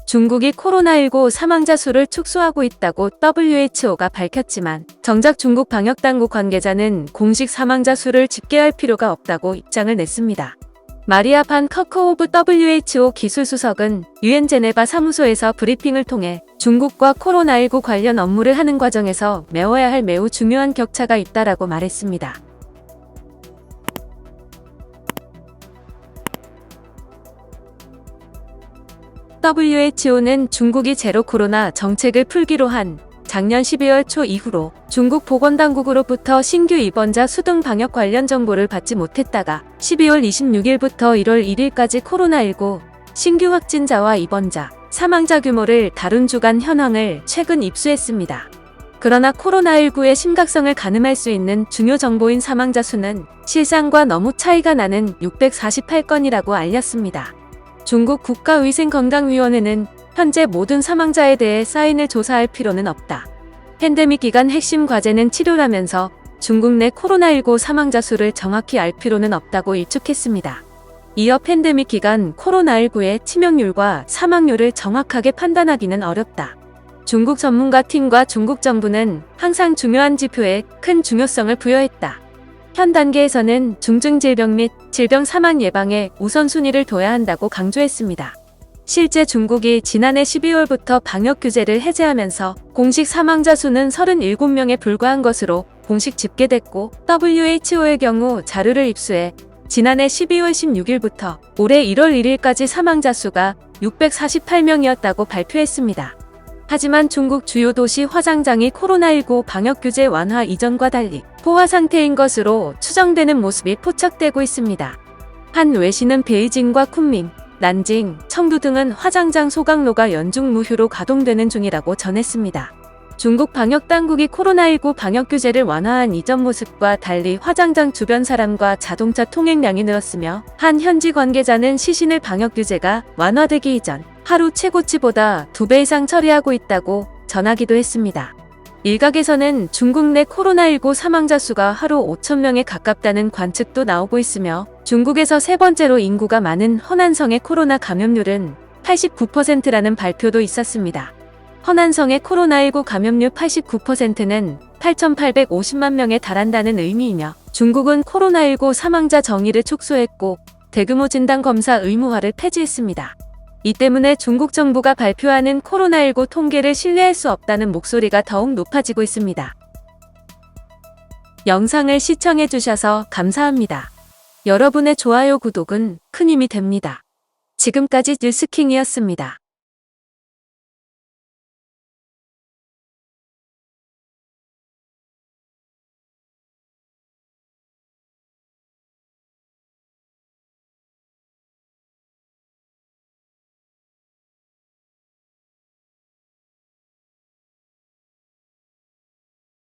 중국이 코로나19 사망자 수를 축소하고 있다고 WHO가 밝혔지만 정작 중국 방역당국 관계자는 공식 사망자 수를 집계할 필요가 없다고 입장을 냈습니다. 마리아 반 커커오브 WHO 기술수석은 유엔 제네바 사무소에서 브리핑을 통해 중국과 코로나19 관련 업무를 하는 과정에서 메워야 할 매우 중요한 격차가 있다라고 말했습니다. WHO는 중국이 제로 코로나 정책을 풀기로 한 작년 12월 초 이후로 중국 보건당국으로부터 신규 입원자 수 등 방역 관련 정보를 받지 못했다가 12월 26일부터 1월 1일까지 코로나19 신규 확진자와 입원자, 사망자 규모를 다룬 주간 현황을 최근 입수했습니다. 그러나 코로나19의 심각성을 가늠할 수 있는 중요 정보인 사망자 수는 실상과 너무 차이가 나는 648건이라고 알렸습니다. 중국 국가위생건강위원회는 현재 모든 사망자에 대해 사인을 조사할 필요는 없다. 팬데믹 기간 핵심 과제는 치료라면서 중국 내 코로나19 사망자 수를 정확히 알 필요는 없다고 일축했습니다. 이어 팬데믹 기간 코로나19의 치명률과 사망률을 정확하게 판단하기는 어렵다. 중국 전문가 팀과 중국 정부는 항상 중요한 지표에 큰 중요성을 부여했다. 현 단계에서는 중증 질병 및 질병 사망 예방에 우선순위를 둬야 한다고 강조했습니다. 실제 중국이 지난해 12월부터 방역 규제를 해제하면서 공식 사망자 수는 37명에 불과한 것으로 공식 집계됐고 WHO의 경우 자료를 입수해 지난해 12월 16일부터 올해 1월 1일까지 사망자 수가 648명이었다고 발표했습니다. 하지만 중국 주요 도시 화장장이 코로나19 방역 규제 완화 이전과 달리 포화 상태인 것으로 추정되는 모습이 포착되고 있습니다. 한 외신은 베이징과 쿤밍, 난징, 청두 등은 화장장 소각로가 연중 무휴로 가동되는 중이라고 전했습니다. 중국 방역당국이 코로나19 방역 규제를 완화한 이전 모습과 달리 화장장 주변 사람과 자동차 통행량이 늘었으며 한 현지 관계자는 시신을 방역 규제가 완화되기 이전 하루 최고치보다 2배 이상 처리하고 있다고 전하기도 했습니다. 일각에서는 중국 내 코로나19 사망자 수가 하루 5,000명에 가깝다는 관측도 나오고 있으며 중국에서 세 번째로 인구가 많은 허난성의 코로나 감염률은 89%라는 발표도 있었습니다. 허난성의 코로나19 감염률 89%는 8,850만 명에 달한다는 의미이며 중국은 코로나19 사망자 정의를 축소했고 대규모 진단 검사 의무화를 폐지했습니다. 이 때문에 중국 정부가 발표하는 코로나19 통계를 신뢰할 수 없다는 목소리가 더욱 높아지고 있습니다. 영상을 시청해주셔서 감사합니다. 여러분의 좋아요, 구독은 큰 힘이 됩니다. 지금까지 뉴스킹이었습니다.